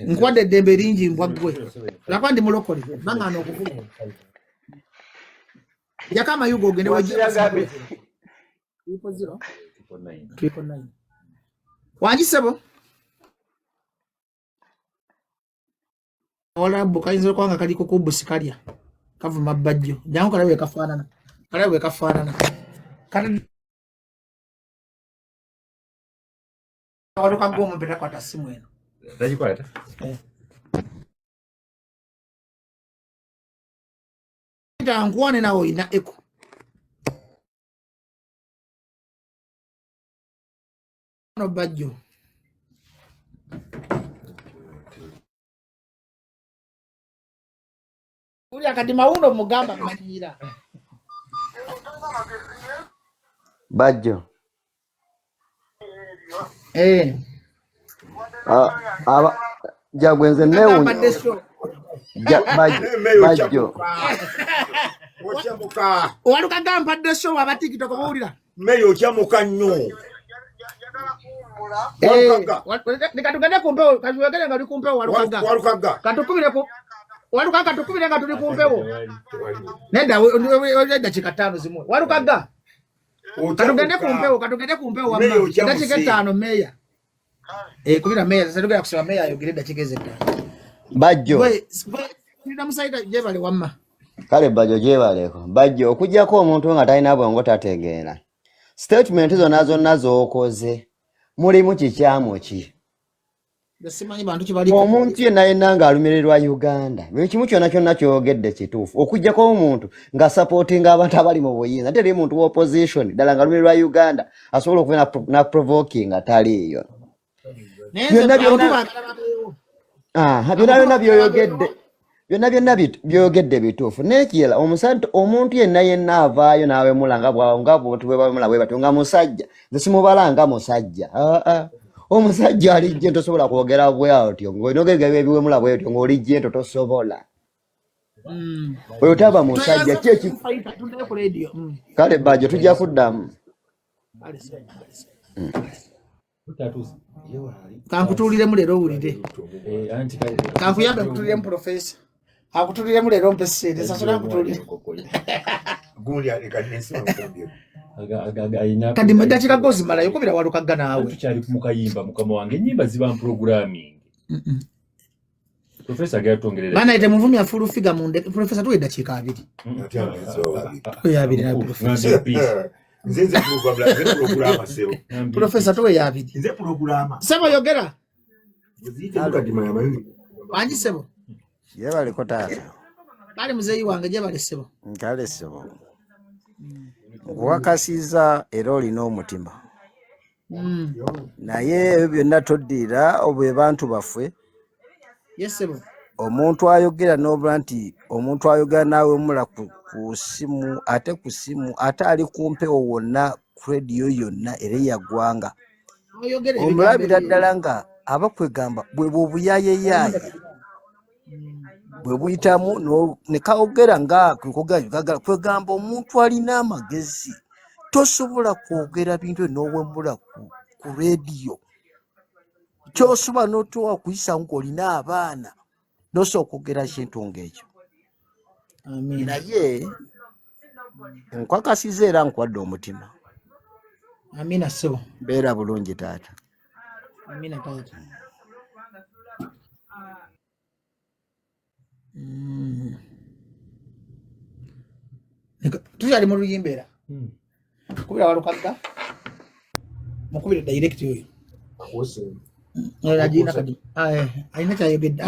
nkwadde eddembe lingi mbwaggwe lakwa ndi mulokole baŋŋaana okuvuga yako amayuga ogende wangisebo olabbu kayinza okwanga kaliko kubusi kalya kavuma bajjo jangu kalabe kafaanana waluka gwomu betakwata simu eno
tagikwata
nkuwane nawe oyina eko no bajjo uli akadima uno mugamba manyira
Bajjo jagwenze newunya bajjo
owaluka gampadde show abatikitoko bawulira
meyo kyamuka nnyo
katugende kumpewo katuwegere nga tuli kumpewo walukaga katukubire nga tuli kumpewo neddakiika 5 zimwe walukaga katugende kumpewo wamma eddakiika 5 meya kubira meya satugera kusaba meya ayogere eddakiika ezo 5
bajjo
tulina musaida jebale wamma
kale bajjo jebaleko bajjo okujjako omuntu nga talina bwongo tategeera statement zonna z'okoze mulimu kikyamu ki omuntu yenna ng'alumirirwa Uganda buli kimu kyonna kyogedde kituufu okujjako omuntu nga supportinga abantu abali mu buyinza teri muntu wa opposition ddala ng'alumirirwa Uganda asobola okuba na provoking ataliiyo byonna byonna by'oyogedde byonna byogedde bituufu n'ekirala omuntu yenna avaayo n'awemula nga bw'abantu bwe bawemula bwe batyo nga musajja nze simubala nga musajja omusajja alijje tosobola kwogera bwatyo ng'oyinogega ebiwemula bwetyo ng'olijje ento tosobola oyo taba musajja kyeki kale bajjo tujja kuddamu
kankutuliremu leero owulire kankuyambe nkutuliremu profesa akutuliremu leero mpesere sasula nkutulire kadi mudakika gozimalayo kubira walukaga naawe
tukyali kumukayimba mukama wange enyimba ziba programming profesa gatongerera
bana ite muvumi afulufiga munde profesa tuwe dakika 2 yabiri na profesa
nze programa sebo
profesa tuwe yabiri
nze programa
sebo yogera
zite mukadima yamanyi
banji sebo
yebale ko taata
bali muzeyi wange je bale sebo
nkale sebo wakasiza era olina omutima naye ebyo byonna toddira obwe bantu baffe
yesebo
omuntu ayogera n'obula nti omuntu ayogera naawe mula ku simu ate ku simu ate ali ku mpewo wonna ku rediyo yonna era yagwanga omulabira ddala nga abakwegamba bwe bw'obuyaayeyaaya bwe buyitamu ne kaogera nga kwegamba omuntu alina amagezi tosobola kwogera bintu n'owemula ku rediyo kyosobola n'otowa kuyisa ng'olina abaana nosobola okwogera kintu ng'ekyo naye nkwakasiza era nkwadde omutima
amina sebo
mbeera bulungi taata
amina taata tukyali mu luyimbera kubira walukaga mukubire direct oyo ajina kadi aina kyayogedde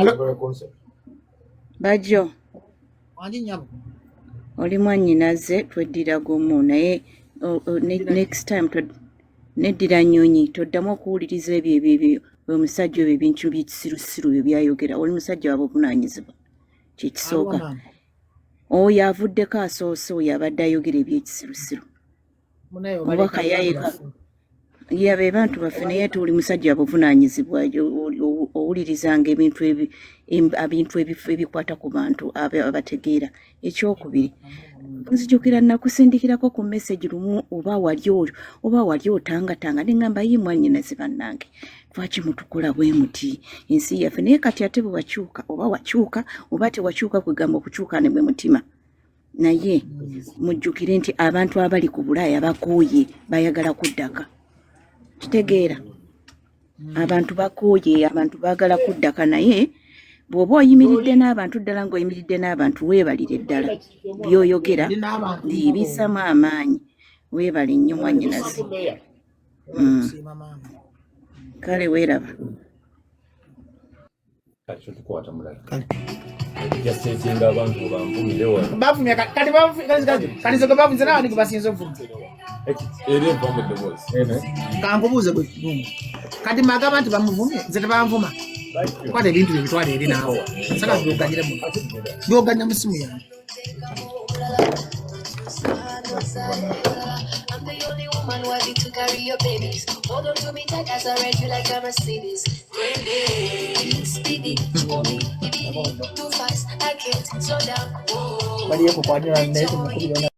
Bajjo
wanji nyabo
oli mwannyinaze tweddira gomu naye next time neddira nnyonyi toddamu okuwuliriza ebyo omusajja obyo ebintu byekisirusiru byo byayogera oli musajja wabuvunaanyizibwa kyekisooka oyo avuddeko asoose oyo abadde ayogera ebyekisirusiru mubaka yayeka yabe bantu baffe naye tuli musajja wabuvunaanyizibwa owulirizanga ebintu ebikwata ku bantu abategeera ekyokubiri nzijukira nakusindikirako ku message lumu oba wali otangatanga neŋŋamba ye mwannyinaze bannange lwaki mutukola bwe muti ensi yaffe naye kati ate bwe wakyuka oba wakyuka oba tewakyuka kwegamba okukyuka ne bwe mutima naye mujjukire nti abantu abali ku Bulaaya bakooye bayagala kuddaka kitegeera abantu bakooye abantu baagala kuddaka naye bw'oba oyimiridde n'abantu ddala ng'oyimiridde n'abantu weebalire ddala by'oyogera bisamu amaanyi weebale nnyo mwannyinaze kale weeraba
yaseetinga abantu bamvumire wano
bavumya kati kanizo ge bavunze naani gwe basinze okuvunza
era envanga eddoboozi
kankubuuze bwe kigungu kati magamba nti bamuvumye nze tebanvuma kwata ebintu bye bitwala eri naawe saka byoganyire mu byoganya mu simu yange I'm the only woman worthy to carry your babies. Hold on to me tight as I ride you like a Mercedes. Grande, speedy, me, too fast, I can't slow down. Baliye kukwatira nneetu mukubira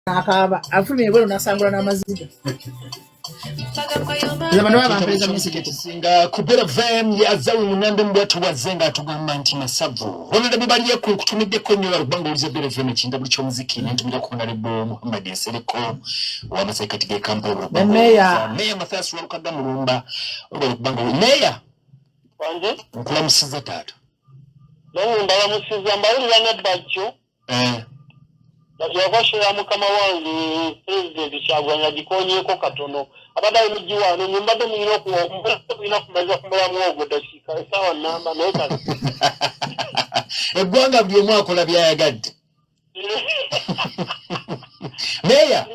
akaba afumye bwero nasangula n'amaziga
singa kubera VM yazawe munande mbwatu wazenga atugamba nti masavu onade bibaliye ku kutumiddeko nnyo barubanga ulize bere VM kinda buli kyomuziki ntumira ku nalebo Muhammad Nsereko wabase katige Kampala
meya
Mathias Walukaga Mulumba barubanga meya wanje nkula musiza tata
no ndaba musiza mbawulira ne bajjo yavashira mukama wange president Kyagulanyi agikonyeko katono abadde mujiwano nyumbadde mulina kumaliza kumala mwogo dakika esawa namba naye kati
eggwanga buli omu akola byayagadde. Meya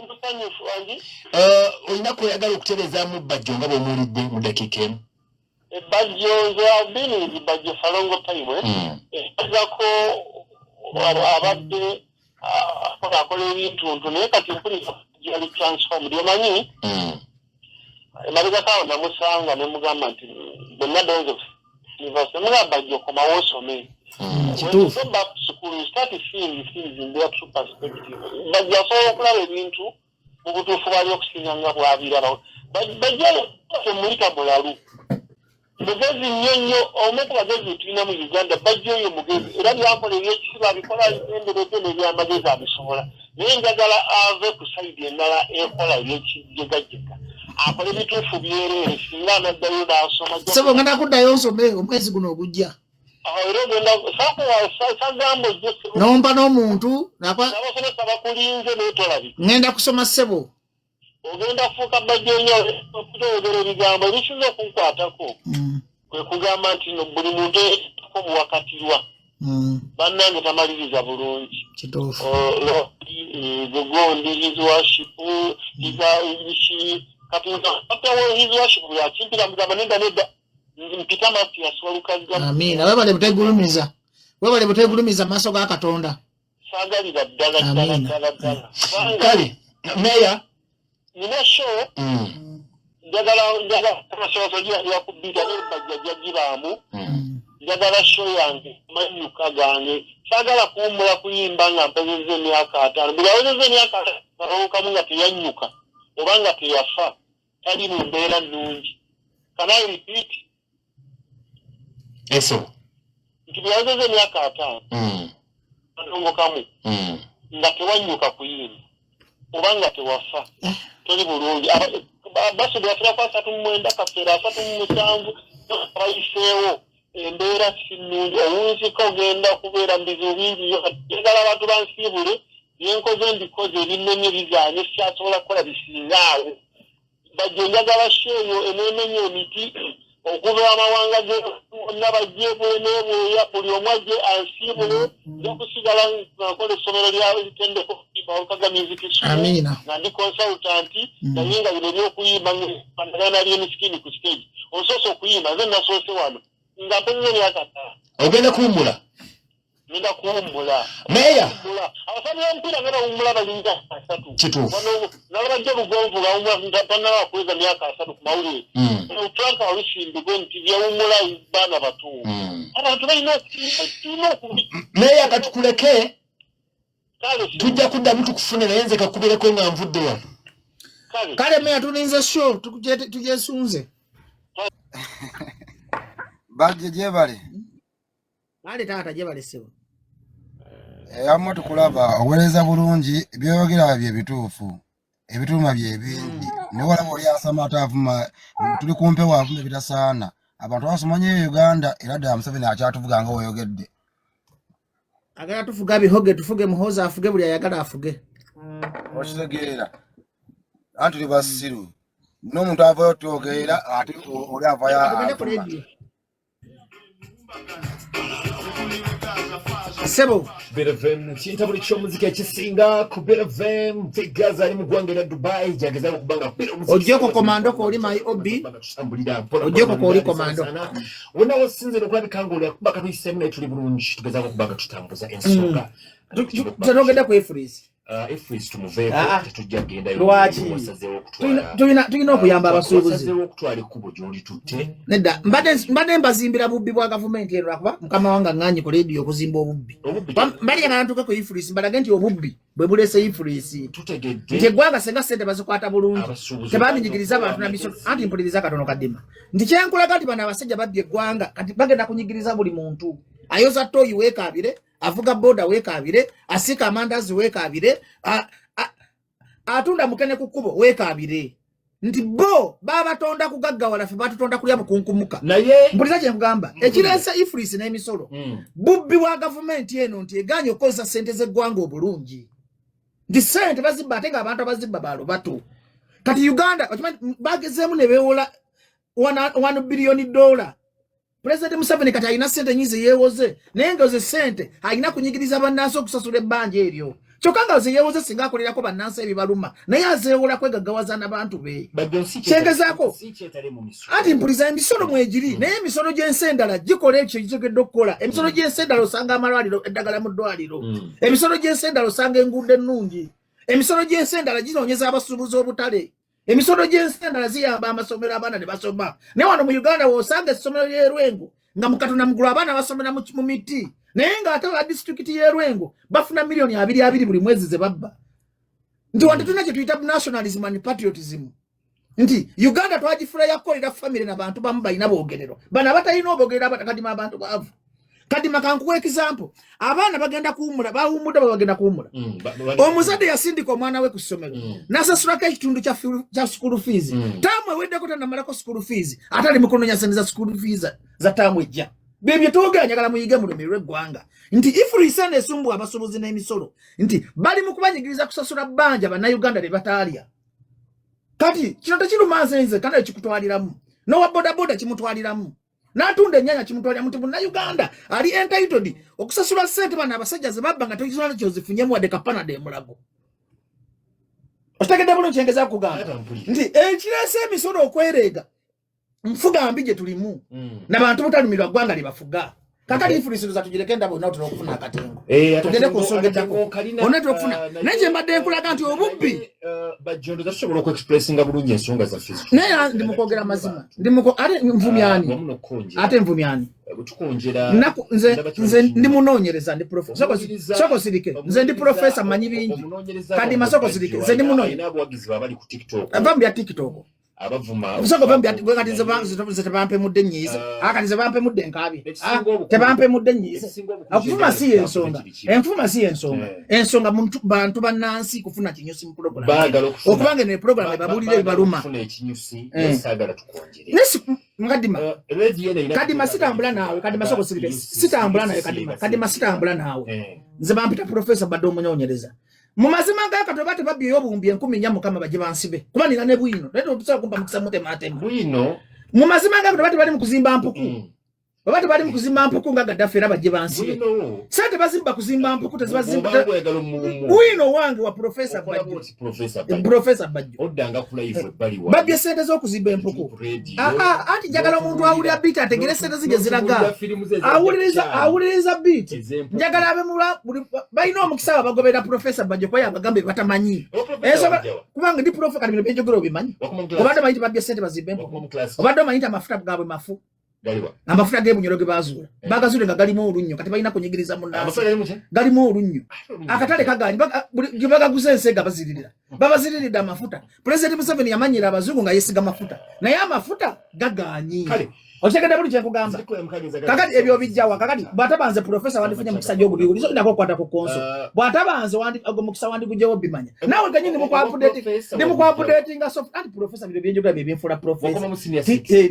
olina kweyagala okutereezaamu bajjo nga bw'omuwulidde mu dakiika emu.
Bajjo nze abini bajjo falongo time ezako abadde akola ebintuntu naye kati mpulira gyali transformed omanyi emabega kawo namusanga ne mugamba nti bonna donze university mugamba bajjo komawo osome. When you go back to school, you start seeing things in their true perspective. But you also okulaba ebintu mu butuufu bali okusinyanga bwabiraba. Bajja temulika bulalu. Mugezi nnyo nnyo omu ku bagezi tulina mu Uganda bajja oyo mugezi era byakola ebyekisiba abikola enderedde n'ebyamagezi abisobola. Naye njagala ave ku sayidi endala ekola ebyekijegajega. Akola ebituufu byereere singa anaddayo n'asoma.
Sebo ngenda kuddayo nsome omwezi guno ogujja. Nomba n'omuntu ngenda kusoma ssebo
ogenda kufuuka bajjo nnyo okutoogera ebigambo ebisinza okunkwatako kwe kugamba nti buli muntu obuwakatirwa bannange tamaliriza bulungi bugondi his worship kati his worship yakimpira mugamba nedda mpita Matias walukaza.
Amina. Webale butegulumiza. Webale butegulumiza maaso ga Katonda.
Sagalira ddala.
Kale, Meya
nina show. Njagala amasoosoja yakubita n'ebajja gibaamu. Njagala show yange manyuka gange. Sagala kuwummula kuyimba nga mpezezza emyaka 5. Buli awezezza emyaka 5 kamu nga teyanyuka oba nga teyafa tali mu mbeera nnungi. Can I repeat?
Eso.
Nkibyazeze emyaka 5. Ndongo kamu. Nga tewanyuka kuyimba. Oba nga tewafa. Toli bulungi. Basi byafira kwa 3 kafera 3 bayiseewo embeera sinungi owunzika ogenda okubeera mbizibu bingi njagala abantu bansiibule byenkoze ndikoze ebinnenye bizaanye sikyasobola kukola bisingaawe. Bajje njagala sheeyo eneenenya emiti okuva amawanga gonna bajje bweneebweya buli omu ajje ansiibule nja kusigala nkola essomero lyalitendeko Balukaga Music School nga ndi consultant naye nga bino ebyokuyimba ngana lyemisikini ku stage osoose okuyimba nze nasoose wano nga mpezeze emyaka 5.
ogenda kuwummula?
Ngenda kuwummula.
Meya
abasabi b'omupiira ngenda kuwummula balinga 3.
Kituufu.
Nalabajja lugonvu nga tanaba kuweza myaka 3 ku mawulire. Frank Olusimbi gwe nti byawummula baana bato. Abantu balina
Meya katukuleke tujja kuddamu tukufune naye nze kakubireko nga nvudde wano.
Kale Meya tulinze show tujesunze.
Bajje gyebale.
Bale taata gyebale sebo.
Amwe tukulaba owereza bulungi byogera bye bituufu. Ebituma bye bingi. Ne wala oli asama atavuma tuli kumpe wavume bitasaana. Abantu basomanye Uganda era da Museveni akyatuvuga nga oyogedde.
Agala tufuga bihoge tufuge muhoza afuge buli ayagala afuge.
Okisegeera. Antu libasiru. N'omuntu avayo twogera ate oli avaya.
Sebo
BFM kintabuli ky'omuziki ekisinga ku BFM Vegas ali mu ggwanga lya Dubai jageza okubanga
Ojjeko komando ko oli my obi Ojjeko ko oli komando
wonna wosinze okulabika nga oli akubaka tuyisemu naye tuli bulungi tugeza okubanga tutambuza ensonga
tutogedde ku Efries
Efries tumuveeko tetujja kugendayo
lwaki tulina okuyamba abasuubuzi
okutwala ekkubo gy'oli tutte
nedda mbadde mbazimbira bubbi bwa gavumenti eno lwakuba mukama wange ng'anyi ku leediyo okuzimba obubbi mbali nga natuuke ku Efries mbadage nti obubbi bwe buleese Efries nti eggwanga senga ssente bazikwata bulungi tebandinyigiriza abantu nabiso anti mpuliriza katono kaddima nti kyenkulaga nti bano abasajja babbye eggwanga kati bagenda kunyigiriza buli muntu ayoza toyi weekaabire avuga boda weekaabire asika amandazi weekaabire atunda mukene ku kkubo weekaabire nti bo babatonda kugaggawala ffe batutonda kulya bukunkumuka
naye
mpuliriza kye nkugamba ekireese Efries n'emisolo bubbi bwa gavumenti eno nti eganye okukozesa ssente z'eggwanga obulungi Ndi sente bazibba ate nga abantu abazibba balo bato. Kati Uganda bagezemu ne bewola $1 billion. President Museveni kati alina sente nyizi yewoze naye ngoze sente alina kunyigiriza bannansi okusasula ebbanja eryo. Kyokka nga ze yewoze singa akolerako bannansi ebibaluma naye azeewola kwegaggawaza n'abantu be. Kyengezaako ati mpuliza emisolo mwegiri naye emisolo gy'ensi endala gikola ekyo giteekeddwa okukola. Emisolo gy'ensi endala osanga amalwaliro eddagala mu ddwaliro. Emisolo gy'ensi endala osanga enguudo ennungi. Emisolo gy'ensi endala ginoonyeza abasuubuzi obutale. Emisolo gy'ensi endala ziyamba amasomero abaana ne basoma. Naye wano mu Uganda w'osanga essomero ly'e Lwengo nga mu Katuna Mugulu abaana basomera mu miti. Naye ng'ate wa disitulikiti y'e Lwengo bafuna million 2 buli mwezi ze babba. Nti wantu tulina kye tuyita nationalism and patriotism. Nti Uganda twagifulaya kukolera family n'abantu bamu balina boogerero. Bano abatalina oboogerero abatakadima abantu baavu. Kadima kankuwa example. Abaana bagenda kuwumula, bawumudde bagenda kuwumula. Omuzadde yasindika omwana we ku ssomero. N'asasulako ekitundu kya school fees. Taamu eweddeko tannamalako school fees. Atali mu kunoonya sente za school fees za taamu ejja. Bebye toogera njagala muyige mu lulimi lw'eggwanga. Nti Ifulisa n'esumbu abasuubuzi n'emisolo. Nti bali mu kubanyigiriza kusasula bbanja bannayuganda ne bataalya. Kati kino tekirumanze nze kana ekikutwaliramu. N'owa bodaboda kimutwaliramu. Natunda ennyanya kimutwalira muti Munnayuganda ali entitled okusasula ssente bana abasajja ze babba nga tekisula kyozifunyemu wadde kapanade emulago. Otegedde bulungi kyengeza kugamba nti ekirese emisolo okwereega nfuga mbi gye tulimu n'abantu butalumirwa ggwanga libafuga. Kakali Ifulisa tugireke ndabo nawo tulokufuna akatengo. Tugende ku nsonga eddako. Ona tulokufuna. Naye mbadde nkulaga nti obubbi
Bajondo tasobola ku expressinga bulungi ensonga za physical.
Naye ndi mukwogera mazima. Ndi ate nvumyani. Ate nvumyani.
Butukonjera.
Nze ndi munoonyereza ndi professor. Soko sirike. Nze ndi professor manyi bingi. Kadi masoko sirike. Nze ndi munoonyereza.
Abawagizi babali ku TikTok.
Abambi ya TikTok.
Abavuma.
Usoko bambi kati ze bampe mudde nyize. Akati ze bampe mudde nkabi. Te bampe mudde nyize. Akufuma si ensonga. Enfuma si ensonga. Ensonga bantu bannansi kufuna kinyusi mu program. Okubanga ne program ebabulire bibaluma.
Kufuna ekinyusi esagala tukonjere.
Nesi Kadima. Kadima sitambula nawe. Kadima soko sirike. Sitambula nawe Kadima. Kadima sitambula nawe. Nze bampita professor badde omunyonyereza. Mu mazima ngaka tobate babye yobumbye 10 Mukama baje bansibe. Kuba nina ne bwino. Leto tusa kumpa mukisa mote mate.
Bwino.
Mu mazima ngaka tobate bali mu kuzimba mpuku. Babate bali mu kuzimba mpuku nga Gaddafi era baje bansibe.
Bwino.
Sate bazimba kuzimba mpuku tezibazimba. Bwino wange wa professor Bajjo. Professor Bajjo.
Odanga kula ife bali wa.
Babye sente zo kuzimba mpuku. Ati njagala omuntu awulira beat ategere sente zije ziraga. Awuliriza beat. Njagala abe mula balina omukisa bagobera professor Bajjo kwa yabagambe batamanyi. Kubanga ndi professor kali bino benjogero bimanyi. Obadde mayita babye sente bazimba mpuku. Obadde mayita mafuta gabwe mafu. Amafuta ge bunyoro ge bazula. Bagazule nga galimu olunnyo kati balina kunyigiriza munnansi. Galimu olunnyo. Akatale kagani baga gusensega baziririra. Babaziririra amafuta. President Museveni yamanyira abazungu nga yesiga amafuta. Naye amafuta gaganyi. Otegedde buli kyekugamba. Kakati ebyo bijjawa kakati bwatabanze professor wandifunye mukisa gy'obuliwuli so ndako kwata ku konso. Bwatabanze mukisa wandigujjawo bimanya. Nawe kanyini mu update nga soft and professor bino byenjoga byebinfula professor.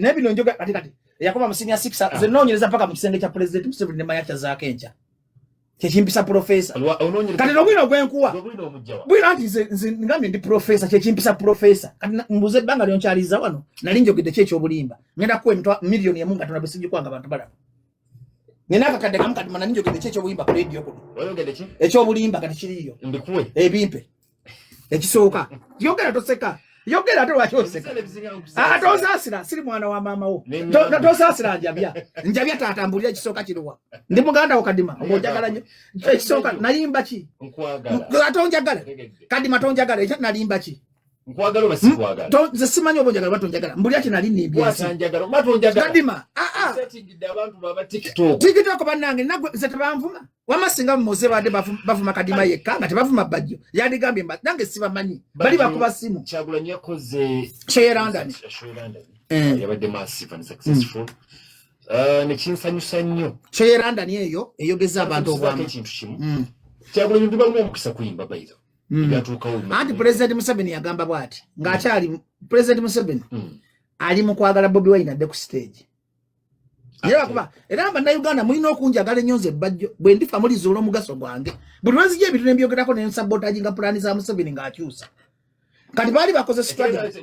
Ne bino njoga kati yakoba mu senior 6 ze nonyereza paka mu kisenge kya president Museveni ne mayacha zake encha. Kyekimpisa professor. Kati nobwino gwenkuwa. Bwino anti nze ngamye ndi professor kyekimpisa professor. Kati mbuze banga lyonkyaliza wano nali njogedde kyekyo obulimba. Ngenda kuwa million ya munga tunabesije kwanga abantu bala. Nina kakadde kamu kati mana njogedde kyekyo obulimba ku radio kuno.
Oyogedde ki?
Ekyo obulimba kati kiriyo.
Ndikuwe.
Ebimpe. Ekisooka. Yogera toseka. Yogera ate lwakyoseka. Tosasira siri mwana wa mama wo. Tosasira njabya tatambulira ekisooka kiruwa. Ndi muganda wo Kadima omujagala nnyo. Ekisooka nalimba ki?
Nkwagala.
Atonjagala. Kadima tonjagala ekyo nalimba ki?
Nkwagala basikwagala.
Nze simanyi obonjagala batonjagala. Mbulya kinali nimbye.
Wasanjagala batonjagala.
Kadima.
Settingidde abantu baba TikTok.
TikTok banange nagwe ze tebanvuma. Wamasinga muze bade bavuma Kadima yekka nga tebavuma Bajjo. Yandigambye nange sibamanyi. Bali bakuba simu.
Kyagulanyi yakoze
Sheerandani.
Yabadde massive and successful. Ne kinsanyusa nnyo.
Sheerandani eyo eyogeza abantu obwamu.
Ekintu kimu. Kyagulanyi ndi bamu omukisa kuyimba bayizo. Anti
President Museveni yagamba bwati ng'akyali President Museveni ali mu kwagala Bobi Wine adde ku stage. Yewa kuba era bannayuganda mulina okunjagala ennyo bajjo bwe ndifa mulizuula omugaso gwange buli lwezi gye ebintu nebyogerako ne sabotage nga pulaani za Museveni ng'akyusa kati baali bakoze strategy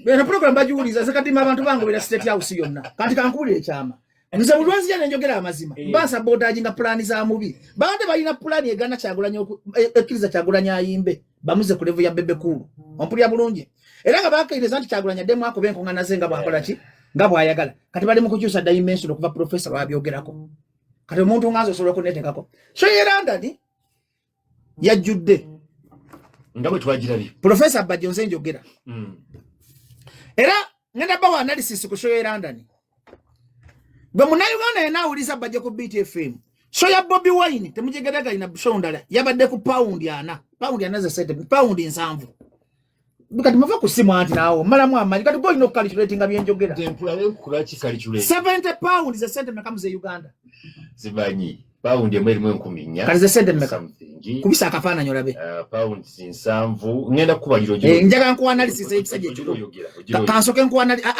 bena program bagiwuliza Kadima abantu bangobera state house yonna kati kankuulira ekyama nze buli lwezi gye njogera amazima mba sabotage nga pulaani za mubi bande balina pulaani egana Kyagulanyi ekkiriza Kyagulanyi ayimbe bamuze ku level ya Bebe Cool ompulya bulungi era nga baakairiza nti Kyagulanyi addemu akoba enkongana ze nga bwakola ki nga bwayagala kati bali mu kukyusa dimension okuva professor babyogerako kati omuntu ngazo osobola okunetekako so yerandani yajjudde
nga bwe twagirabye
professor Bajjo nze njogera era ngenda bawa analysis ku show yerandani bwe munnayuganda yena awuliza Bajjo ku BTFM show ya Bobi Wine temujegeraga ina show ndala yabadde ku pound 4 ze sente pound 7 Bukati mava kusimu anti nawo malamu amanyi kati boy no calculate nga byenjogera
tempula we kulachi calculate
70 pounds ze sente meka muze Uganda
zibanyi pound emwe rimwe 10
kati ze sente meka kubisa akafana nyorabe
pound 7 ngenda kubaliro gyo
njaga nko analysis ekisaje ekyo kansoke nko analysis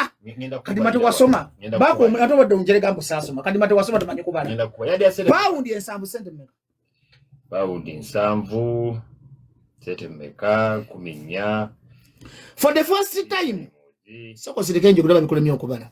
kati mate wasoma bako atobadde unjerega mbo sasoma kati mate wasoma tumanyi kubana
ngenda kuba yadi asere
pound 7 sente meka
pound 7 sente meka 10
for the first time soko sirikenje kulaba mikole myokubala